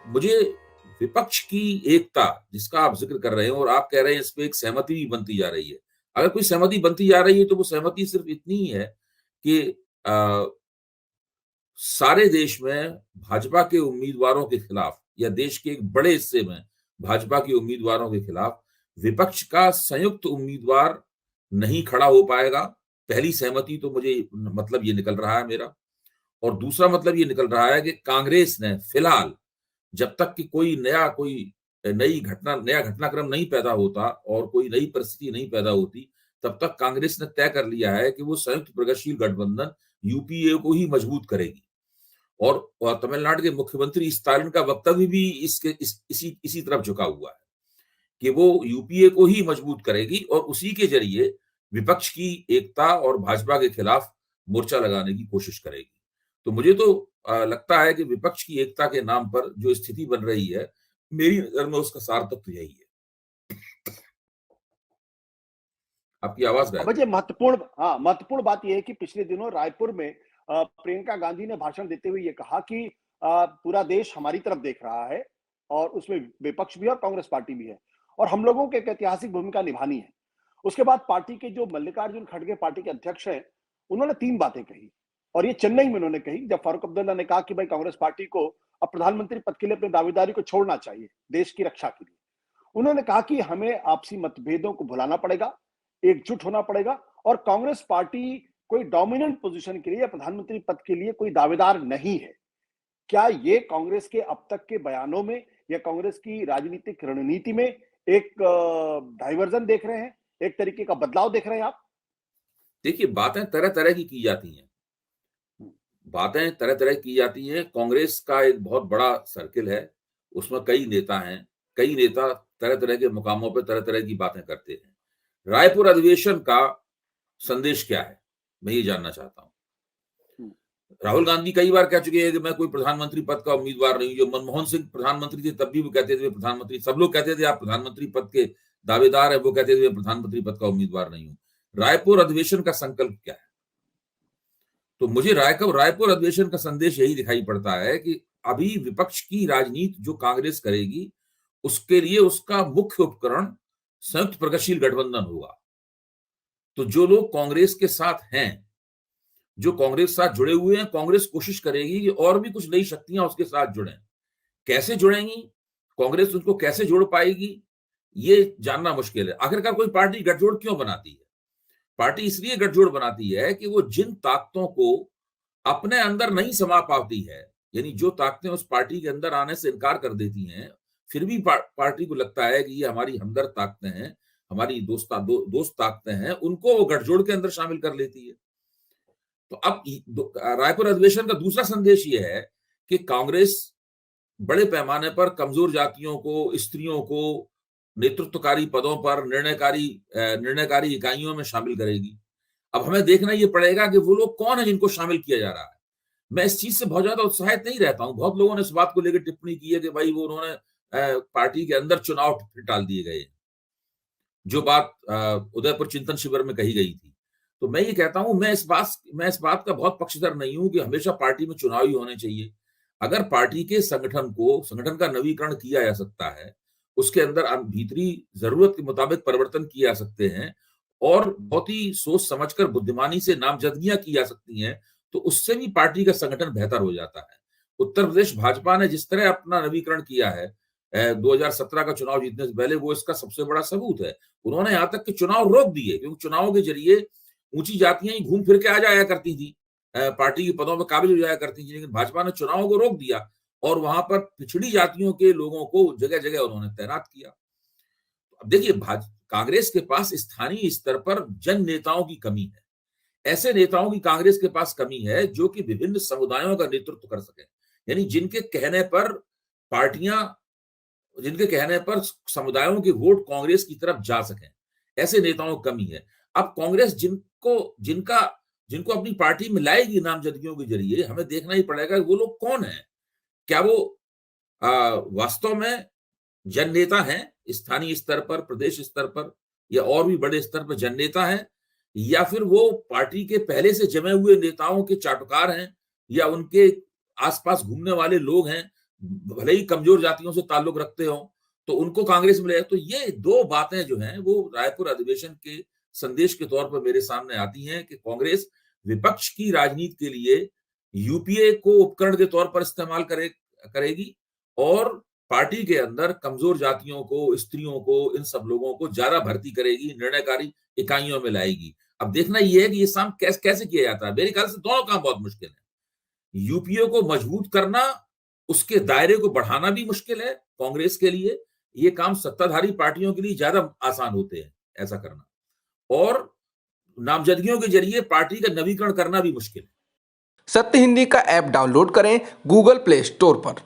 मुझे विपक्ष की एकता जिसका आप जिक्र कर रहे हैं और आप कह रहे हैं इस पे एक सहमति भी बनती जा रही है। अगर कोई सहमति बनती जा रही है तो वो सहमति सिर्फ इतनी ही है कि अ, सारे देश में भाजपा के उम्मीदवारों के खिलाफ या देश के एक बड़े हिस्से में भाजपा के उम्मीदवारों के खिलाफ विपक्ष का संयुक्त उम्मीदवार नहीं खड़ा हो पाएगा। पहली सहमति तो मुझे मतलब ये निकल रहा है मेरा। और दूसरा मतलब ये निकल रहा है कि कांग्रेस ने फिलहाल जब तक कि कोई नया घटनाक्रम नहीं पैदा होता और कोई नई परिस्थिति नहीं पैदा होती, तब तक कांग्रेस ने तय कर लिया है कि वो संयुक्त प्रगतिशील गठबंधन यूपीए को ही मजबूत करेगी। और तमिलनाडु के मुख्यमंत्री स्टालिन का वक्तव्य भी इसी तरफ झुका हुआ है कि वो यूपीए को ही मजबूत करेगी और उसी के जरिए विपक्ष की एकता और भाजपा के खिलाफ मोर्चा लगाने की कोशिश करेगी। तो मुझे तो लगता है कि विपक्ष की एकता के नाम पर जो स्थिति बन रही है, मेरी नजर में उसका सार तत्व यही है। आपकी आवाज गायब अब ये महत्वपूर्ण बात यह है कि पिछले दिनों रायपुर में प्रियंका गांधी ने भाषण देते हुए ये कहा कि पूरा देश हमारी तरफ देख रहा है और उसमें विपक्ष भी है और कांग्रेस पार्टी भी है और हम लोगों को एक ऐतिहासिक भूमिका निभानी है। उसके बाद पार्टी के जो मल्लिकार्जुन खड़गे पार्टी के अध्यक्ष हैं, उन्होंने 3 बातें कही और ये चेन्नई में उन्होंने कही जब फारूक अब्दुल्ला ने कहा कि भाई कांग्रेस पार्टी को अब प्रधानमंत्री पद के लिए अपनी दावेदारी को छोड़ना चाहिए देश की रक्षा के लिए। उन्होंने कहा कि हमें आपसी मतभेदों को भुलाना पड़ेगा, एकजुट होना पड़ेगा और कांग्रेस पार्टी कोई डोमिनेंट पोजीशन के लिए या प्रधानमंत्री पद के लिए कोई दावेदार नहीं है। क्या ये कांग्रेस के अब तक के बयानों में या कांग्रेस की राजनीतिक रणनीति में एक डाइवर्जन देख रहे हैं, एक तरीके का बदलाव देख रहे हैं आप? देखिए, बातें तरह तरह की जाती हैं। बातें तरह तरह की जाती हैं। कांग्रेस का एक बहुत बड़ा सर्किल है, उसमें कई नेता हैं। कई नेता तरह तरह के मुकामों पर तरह तरह की बातें करते हैं। रायपुर अधिवेशन का संदेश क्या है, मैं ये जानना चाहता हूं। राहुल गांधी कई बार कह चुके हैं कि मैं कोई प्रधानमंत्री पद का उम्मीदवार नहीं हूं। जब मनमोहन सिंह प्रधानमंत्री थे तब भी वो कहते थे प्रधानमंत्री, सब लोग कहते थे आप प्रधानमंत्री पद के दावेदार है, वो कहते थे प्रधानमंत्री पद का उम्मीदवार नहीं हूं। रायपुर अधिवेशन का संकल्प क्या है? तो मुझे रायपुर अधिवेशन का संदेश यही दिखाई पड़ता है कि अभी विपक्ष की राजनीति जो कांग्रेस करेगी उसके लिए उसका मुख्य उपकरण संयुक्त प्रगतिशील गठबंधन होगा। तो जो लोग कांग्रेस के साथ हैं, जो कांग्रेस के साथ जुड़े हुए हैं, कांग्रेस कोशिश करेगी कि और भी कुछ नई शक्तियां उसके साथ जुड़ें। कैसे जुड़ेंगी, कांग्रेस उनको कैसे जोड़ पाएगी, ये जानना मुश्किल है। आखिरकार कोई पार्टी गठजोड़ क्यों बनाती है? पार्टी इसलिए गठजोड़ बनाती है कि वो जिन ताकतों को अपने अंदर नहीं समा पाती है, यानी जो ताकतें उस पार्टी के अंदर आने से इनकार कर देती हैं, फिर भी पार्टी को लगता है कि ये हमारी हमदर्द ताकतें हैं, हमारी दोस्त ताकतें हैं, उनको वो गठजोड़ के अंदर शामिल कर लेती है। तो अब रायपुर अधिवेशन का दूसरा संदेश ये है कि कांग्रेस बड़े पैमाने पर कमजोर जातियों को, स्त्रियों को नेतृत्वकारी पदों पर निर्णयकारी इकाइयों में शामिल करेगी। अब हमें देखना ये पड़ेगा कि वो लोग कौन है जिनको शामिल किया जा रहा है। मैं इस चीज से बहुत ज्यादा उत्साहित नहीं रहता हूं। बहुत लोगों ने इस बात को लेकर टिप्पणी की है कि भाई वो उन्होंने पार्टी के अंदर चुनाव टाल दिए गए, जो बात उदयपुर चिंतन शिविर में कही गई थी। तो मैं ये कहता हूं, मैं इस बात का बहुत पक्षधर नहीं हूं कि हमेशा पार्टी में चुनाव ही होने चाहिए। अगर पार्टी के संगठन का नवीकरण किया जा सकता है, उसके अंदर भीतरी जरूरत के मुताबिक परिवर्तन किए जा सकते हैं और बहुत ही सोच समझकर बुद्धिमानी से नामजदगियां की जा सकती हैं, तो उससे भी पार्टी का संगठन बेहतर हो जाता है। उत्तर प्रदेश भाजपा ने जिस तरह अपना नवीकरण किया है 2017 का चुनाव जीतने से पहले, वो इसका सबसे बड़ा सबूत है। उन्होंने यहां तक कि चुनाव रोक दिए, क्योंकि चुनाव के जरिए ऊंची जातियां ही घूम फिर के आ जाया करती थी, पार्टी के पदों पर काबिल हो जाया करती थी, लेकिन भाजपा ने चुनाव को रोक दिया और वहां पर पिछड़ी जातियों के लोगों को जगह जगह उन्होंने तैनात किया। अब देखिए, कांग्रेस के पास स्थानीय स्तर पर जन नेताओं की कमी है। ऐसे नेताओं की कांग्रेस के पास कमी है जो कि विभिन्न समुदायों का नेतृत्व कर सके, यानी जिनके कहने पर समुदायों के वोट कांग्रेस की तरफ जा सकें, ऐसे नेताओं की कमी है। अब कांग्रेस जिनको अपनी पार्टी में लाएगी नामजदगियों के जरिए, हमें देखना ही पड़ेगा वो लोग कौन है। क्या वो वास्तव में जन नेता हैं, स्थानीय स्तर पर, प्रदेश स्तर पर या और भी बड़े स्तर पर जन नेता हैं, या फिर वो पार्टी के पहले से जमे हुए नेताओं के चाटुकार हैं, या उनके आसपास घूमने वाले लोग हैं भले ही कमजोर जातियों से ताल्लुक रखते हो, तो उनको कांग्रेस में ले। तो ये दो बातें जो हैं वो रायपुर अधिवेशन के संदेश के तौर पर मेरे सामने आती हैं कि कांग्रेस विपक्ष की राजनीति के लिए यूपीए को उपकरण के तौर पर इस्तेमाल करेगी और पार्टी के अंदर कमजोर जातियों को, स्त्रियों को, इन सब लोगों को ज्यादा भर्ती करेगी, निर्णयकारी इकाइयों में लाएगी। अब देखना यह है कि ये काम कैसे किया जाता है। मेरे ख्याल से दोनों काम बहुत मुश्किल है। यूपीए को मजबूत करना, उसके दायरे को बढ़ाना भी मुश्किल है कांग्रेस के लिए। ये काम सत्ताधारी पार्टियों के लिए ज्यादा आसान होते हैं ऐसा करना, और नामजदगियों के जरिए पार्टी का नवीकरण करना भी मुश्किल है। सत्य हिंदी का ऐप डाउनलोड करें गूगल प्ले स्टोर पर।